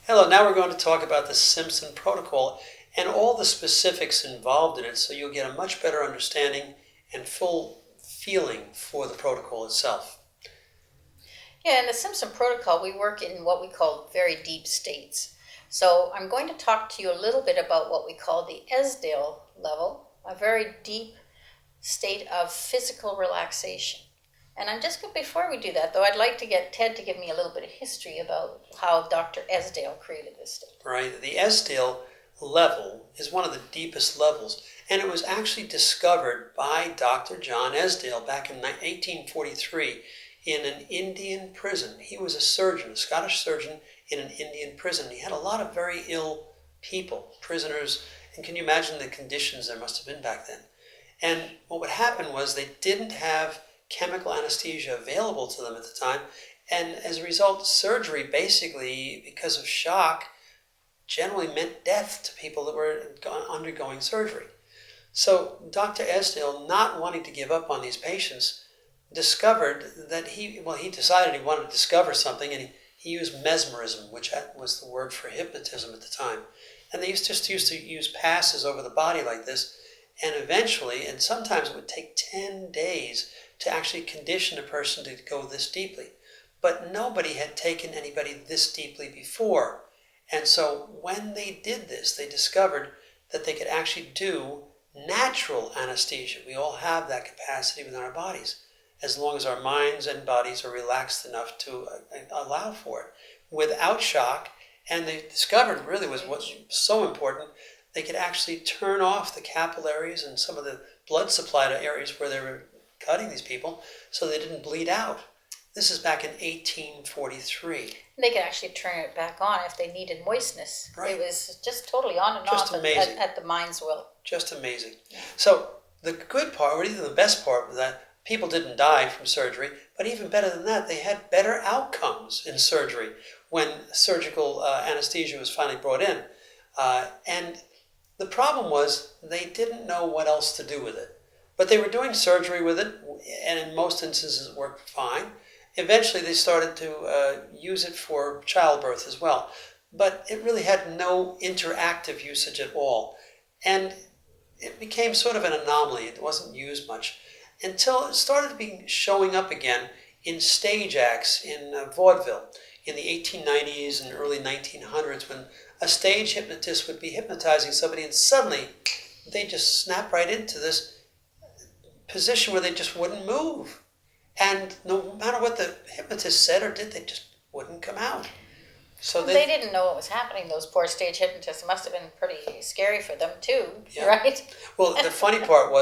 Hello, now we're going to talk about the Simpson-Protokoll and all the specifics involved in it so you'll get a much better understanding and full feeling for the protocol itself. Yeah, in the Simpson-Protokoll, we work in what we call very deep states. So I'm going to talk to you a little bit about what we call the Esdale level, a very deep state of physical relaxation. And before we do that, though, I'd like to get Ted to give me a little bit of history about how Dr. Esdale created this state. Right. The Esdale level is one of the deepest levels, and it was actually discovered by Dr. John Esdale back in 1843 in an Indian prison. He was a surgeon, a Scottish surgeon in an Indian prison. He had a lot of very ill people, prisoners, and can you imagine the conditions there must have been back then? And what would happen was they didn't have chemical anesthesia available to them at the time, and as a result, surgery basically, because of shock, generally meant death to people that were undergoing surgery. So Dr. Esdale, not wanting to give up on these patients, discovered that he decided he wanted to discover something, and he used mesmerism, which was the word for hypnotism at the time. And they used to use passes over the body like this, and eventually, and sometimes it would take 10 days to actually condition a person to go this deeply. But nobody had taken anybody this deeply before. And so when they did this, they discovered that they could actually do natural anesthesia. We all have that capacity within our bodies, as long as our minds and bodies are relaxed enough to allow for it, without shock. And they discovered really what's so important, they could actually turn off the capillaries and some of the blood supply to areas where they were cutting these people so they didn't bleed out. This is back in 1843. They could actually turn it back on if they needed moistness. Right. It was just totally on and just off at the mind's will. Just amazing. Yeah. So the good part, or even the best part, was that people didn't die from surgery, but even better than that, they had better outcomes in surgery when surgical anesthesia was finally brought in. And the problem was they didn't know what else to do with it. But they were doing surgery with it, and in most instances it worked fine. Eventually they started to use it for childbirth as well. But it really had no interactive usage at all. And it became sort of an anomaly. It wasn't used much until it started showing up again in stage acts in vaudeville in the 1890s and early 1900s, when a stage hypnotist would be hypnotizing somebody and suddenly they just snap right into this position where they just wouldn't move. And no matter what the hypnotist said or did, they just wouldn't come out. So they didn't know what was happening. Those poor stage hypnotists. It must have been pretty scary for them too, yeah. Right? Well, the funny part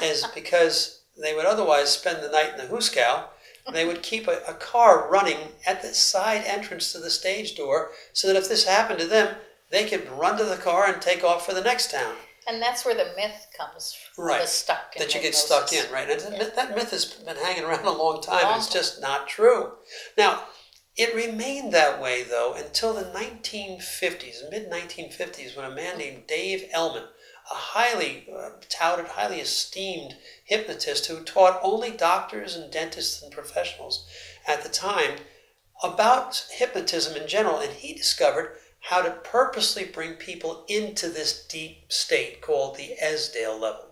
is because they would otherwise spend the night in the hoosegow, they would keep a car running at the side entrance to the stage door so that if this happened to them, they could run to the car and take off for the next town. And that's where the myth comes from, right, stuck in that you hypnosis. Get stuck in, right? And yeah. That myth has been hanging around a long time, and it's just not true. Now, it remained that way, though, until the 1950s, mid-1950s, when a man named Dave Ellman, a highly touted, highly esteemed hypnotist who taught only doctors and dentists and professionals at the time about hypnotism in general, and he discovered how to purposely bring people into this deep state called the Esdale level.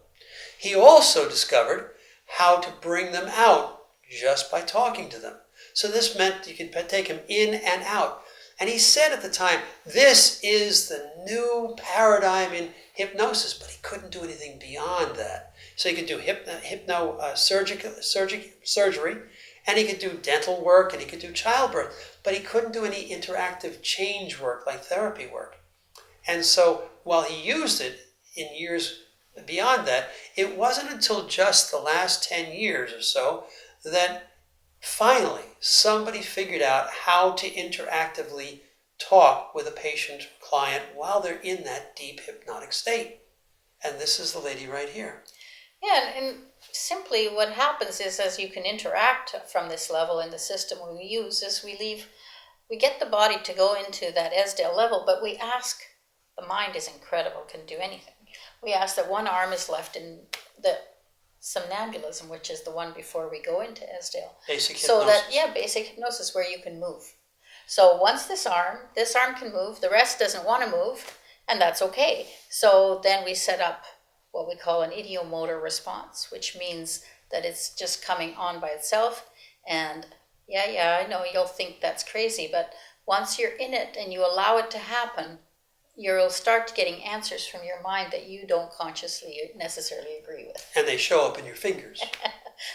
He also discovered how to bring them out just by talking to them. So this meant you could take them in and out. And he said at the time, this is the new paradigm in hypnosis, but he couldn't do anything beyond that. So he could do surgery, and he could do dental work, and he could do childbirth, but he couldn't do any interactive change work like therapy work. And so while he used it in years beyond that, it wasn't until just the last 10 years or so that finally somebody figured out how to interactively talk with a patient or client while they're in that deep hypnotic state. And this is the lady right here. Yeah, and simply what happens is, as you can interact from this level in the system we use, is we get the body to go into that Esdale level, but we ask, the mind is incredible, can do anything. We ask that one arm is left in the somnambulism, which is the one before we go into Esdale. Basic hypnosis. So that, basic hypnosis where you can move. So once this arm can move, the rest doesn't want to move, and that's okay. So then we set up what we call an idiomotor response, which means that it's just coming on by itself. And yeah, I know you'll think that's crazy, but once you're in it and you allow it to happen, you'll start getting answers from your mind that you don't consciously necessarily agree with. And they show up in your fingers.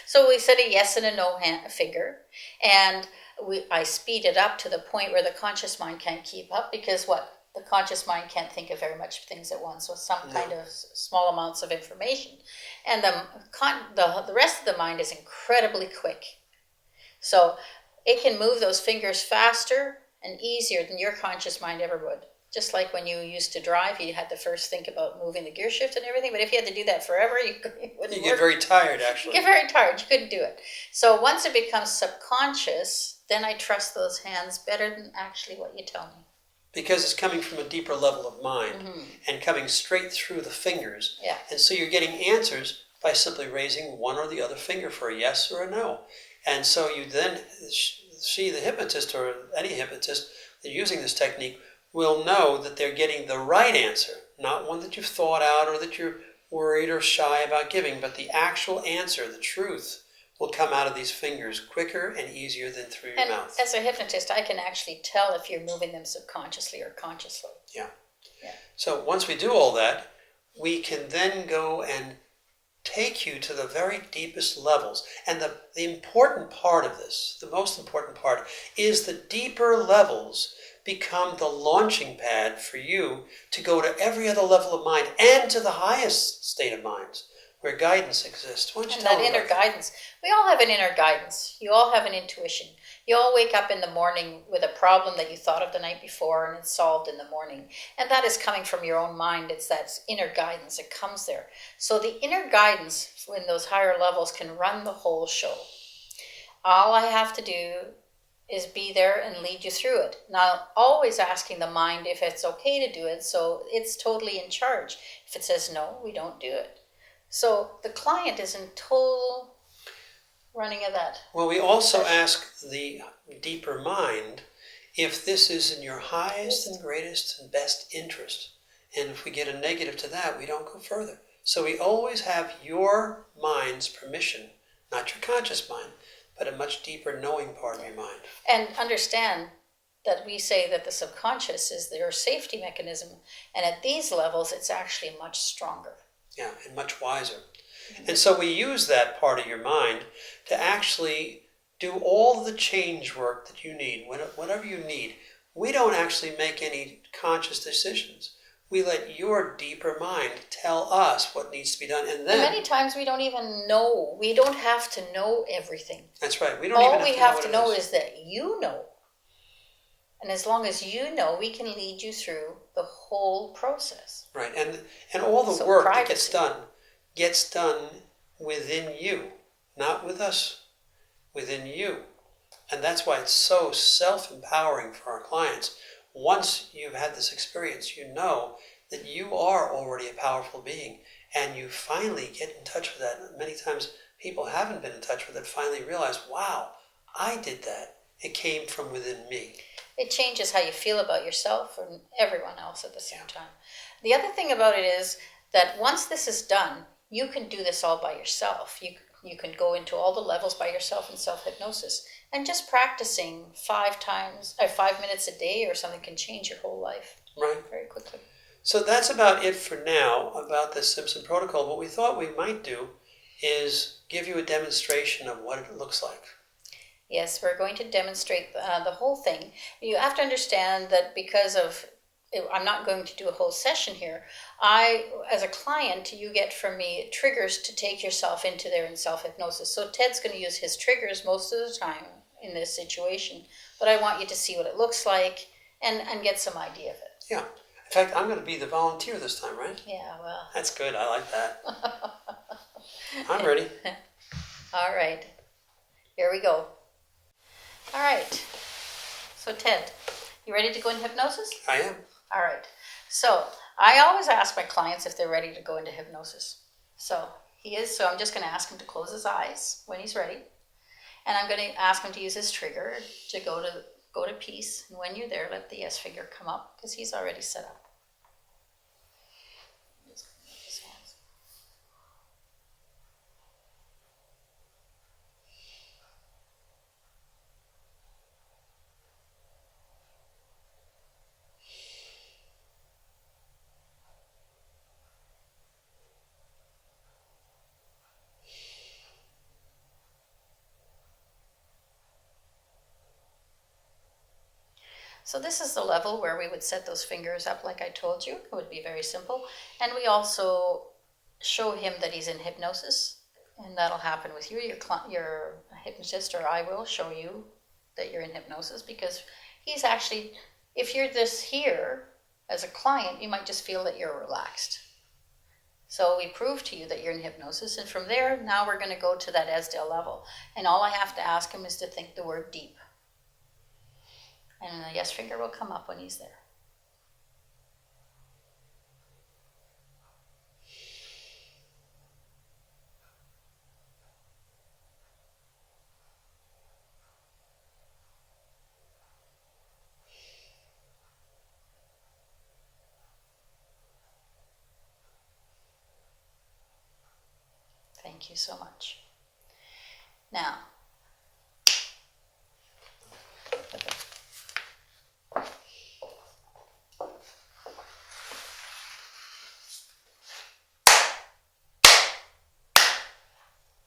So we set a yes and a no finger, and I speed it up to the point where the conscious mind can't keep up, because the conscious mind can't think of very much things at once, with some kind of small amounts of information. And the rest of the mind is incredibly quick. So it can move those fingers faster and easier than your conscious mind ever would. Just like when you used to drive, you had to first think about moving the gear shift and everything. But if you had to do that forever, you wouldn't. You get very tired, actually. You get very tired. You couldn't do it. So once it becomes subconscious, then I trust those hands better than actually what you tell me. Because it's coming from a deeper level of mind and coming straight through the fingers. Yeah. And so you're getting answers by simply raising one or the other finger for a yes or a no. And so you then see the hypnotist, or any hypnotist that using this technique, will know that they're getting the right answer, not one that you've thought out or that you're worried or shy about giving, but the actual answer, the truth, will come out of these fingers quicker and easier than through your mouth. As a hypnotist, I can actually tell if you're moving them subconsciously or consciously. Yeah. So once we do all that, we can then go and take you to the very deepest levels. And the important part of this, the most important part, is the deeper levels become the launching pad for you to go to every other level of mind and to the highest state of minds where guidance exists. Why don't you tell me inner guidance. We all have an inner guidance. You all have an intuition. You all wake up in the morning with a problem that you thought of the night before, and it's solved in the morning. And that is coming from your own mind. It's that inner guidance. It comes there. So the inner guidance in those higher levels can run the whole show. All I have to do is be there and lead you through it. Now, always asking the mind if it's okay to do it, so it's totally in charge. If it says no, we don't do it. So the client is in total running of that. Well, we also ask the deeper mind if this is in your highest and greatest and best interest. And if we get a negative to that, we don't go further. So we always have your mind's permission, not your conscious mind, but a much deeper knowing part of your mind. And understand that we say that the subconscious is their safety mechanism, and at these levels it's actually much stronger. Yeah, and much wiser. And so we use that part of your mind to actually do all the change work that you need, whatever you need. We don't actually make any conscious decisions. We let your deeper mind tell us what needs to be done. And then many times we don't even know. We don't have to know everything. That's right. We don't all even we have to know is. Is that you know. And as long as you know, we can lead you through the whole process. Right. And all the work that gets done within you, not with us, within you. And that's why it's so self-empowering for our clients. Once you've had this experience, you know that you are already a powerful being, and you finally get in touch with that. Many times people haven't been in touch with it, finally realize, wow, I did that. It came from within me. It changes how you feel about yourself and everyone else at the same time. The other thing about it is that once this is done, you can do this all by yourself. You can go into all the levels by yourself in self-hypnosis. And just practicing 5 minutes a day or something can change your whole life. Right. Very quickly. So that's about it for now about the Simpson-Protokoll. What we thought we might do is give you a demonstration of what it looks like. Yes, we're going to demonstrate the whole thing. You have to understand that because of, I'm not going to do a whole session here. As a client, you get from me triggers to take yourself into there in self-hypnosis. So Ted's going to use his triggers most of the time in this situation, but I want you to see what it looks like and get some idea of it. Yeah. In fact, I'm going to be the volunteer this time, right? Yeah, well. That's good. I like that. I'm ready. All right. Here we go. All right. So Ted, you ready to go into hypnosis? I am. All right. So I always ask my clients if they're ready to go into hypnosis. So he is. So I'm just going to ask him to close his eyes when he's ready. And I'm going to ask him to use his trigger to go to go to peace. And when you're there, let the yes finger come up because he's already set up. Just move his hands. So this is the level where we would set those fingers up like I told you. It would be very simple. And we also show him that he's in hypnosis. And that'll happen with you. Your hypnotist or I will show you that you're in hypnosis because he's actually, if you're this here as a client, you might just feel that you're relaxed. So we prove to you that you're in hypnosis. And from there, now we're going to go to that Esdale level. And all I have to ask him is to think the word deep. And the yes finger will come up when he's there. Thank you so much. Now,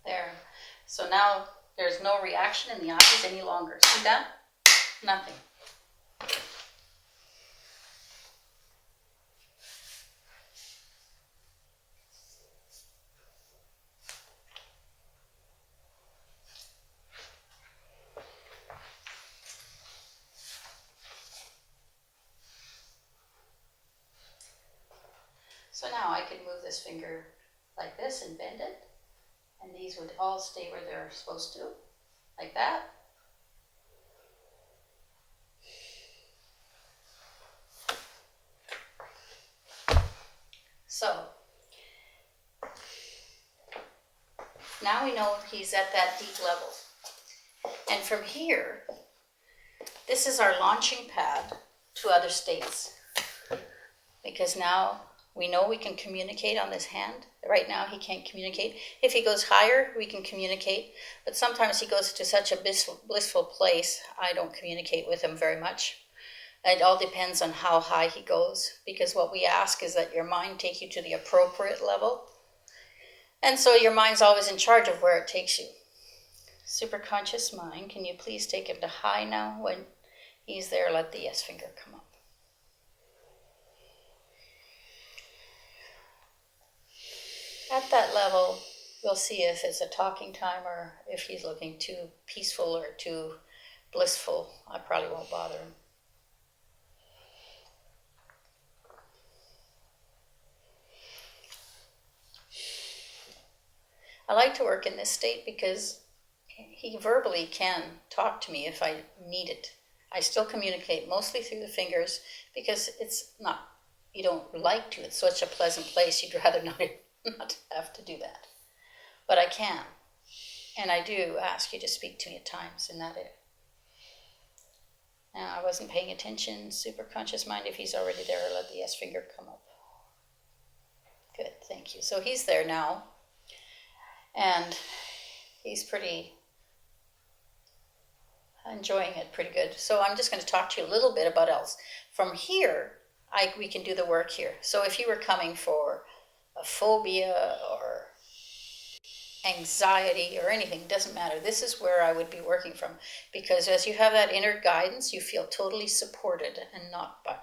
there. So now there's no reaction in the eyes any longer. See that? Nothing. So now I could move this finger like this and bend it. And these would all stay where they're supposed to, like that. So, now we know he's at that deep level. And from here, this is our launching pad to other states. Because now we know we can communicate on this hand. Right now he can't communicate. If he goes higher, we can communicate. But sometimes he goes to such a blissful place, I don't communicate with him very much. It all depends on how high he goes. Because what we ask is that your mind take you to the appropriate level. And so your mind's always in charge of where it takes you. Superconscious mind, can you please take him to high now? When he's there, let the yes finger come up. At that level, we'll see if it's a talking time or if he's looking too peaceful or too blissful. I probably won't bother him. I like to work in this state because he verbally can talk to me if I need it. I still communicate mostly through the fingers because it's not, you don't like to. It's such a pleasant place, you'd rather not have to do that. But I can. And I do ask you to speak to me at times in that area. Now, I wasn't paying attention. Superconscious mind, if he's already there, let the yes finger come up. Good, thank you. So he's there now. And he's pretty enjoying it pretty good. So I'm just going to talk to you a little bit about else. From here, we can do the work here. So if you were coming for a phobia or anxiety or anything, doesn't matter. This is where I would be working from, because as you have that inner guidance, you feel totally supported and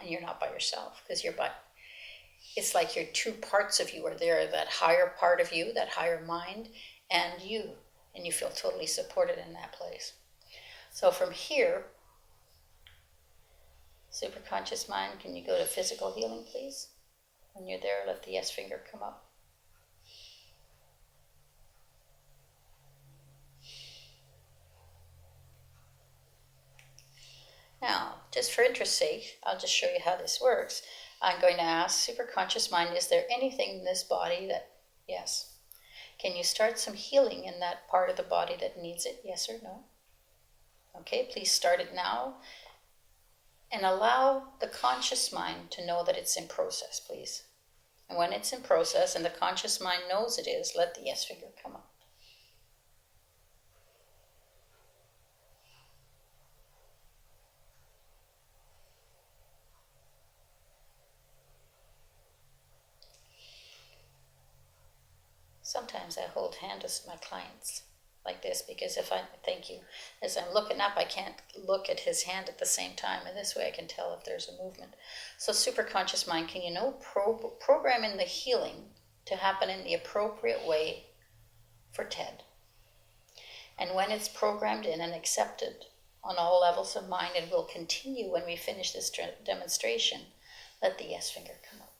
you're not by yourself, because it's like your two parts of you are there, that higher part of you, that higher mind, and you feel totally supported in that place. So from here, superconscious mind, can you go to physical healing, please? When you're there, let the yes finger come up. Now, just for interest's sake, I'll just show you how this works. I'm going to ask superconscious mind, is there anything in this body that, yes. Can you start some healing in that part of the body that needs it, yes or no? Okay, please start it now. And allow the conscious mind to know that it's in process, please. And when it's in process and the conscious mind knows it is, let the yes finger come up. Sometimes I hold hands with my clients like this because thank you, as I'm looking up, I can't look at his hand at the same time, and this way I can tell if there's a movement. So superconscious mind, can you program in the healing to happen in the appropriate way for Ted? And when it's programmed in and accepted on all levels of mind, and will continue when we finish this demonstration, let the yes finger come up.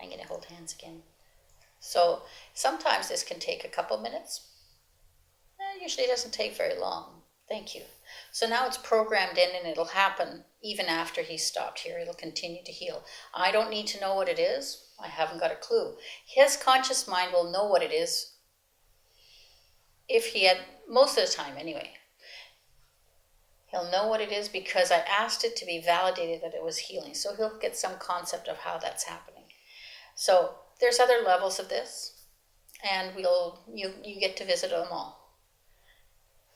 I'm going to hold hands again. So sometimes this can take a couple minutes. Usually it doesn't take very long. Thank you. So now it's programmed in and it'll happen even after he's stopped here. It'll continue to heal. I don't need to know what it is. I haven't got a clue. His conscious mind will know what it is if he had, most of the time anyway. He'll know what it is because I asked it to be validated that it was healing. So he'll get some concept of how that's happening. So there's other levels of this, and you get to visit them all.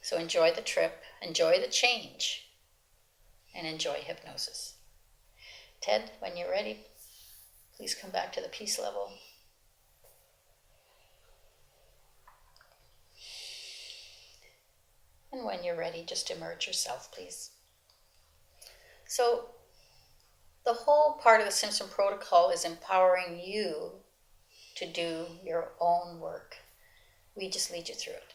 So enjoy the trip, enjoy the change, and enjoy hypnosis. Ted, when you're ready, please come back to the peace level. And when you're ready, just emerge yourself, please. So the whole part of the Simpson Protocol is empowering you to do your own work. We just lead you through it.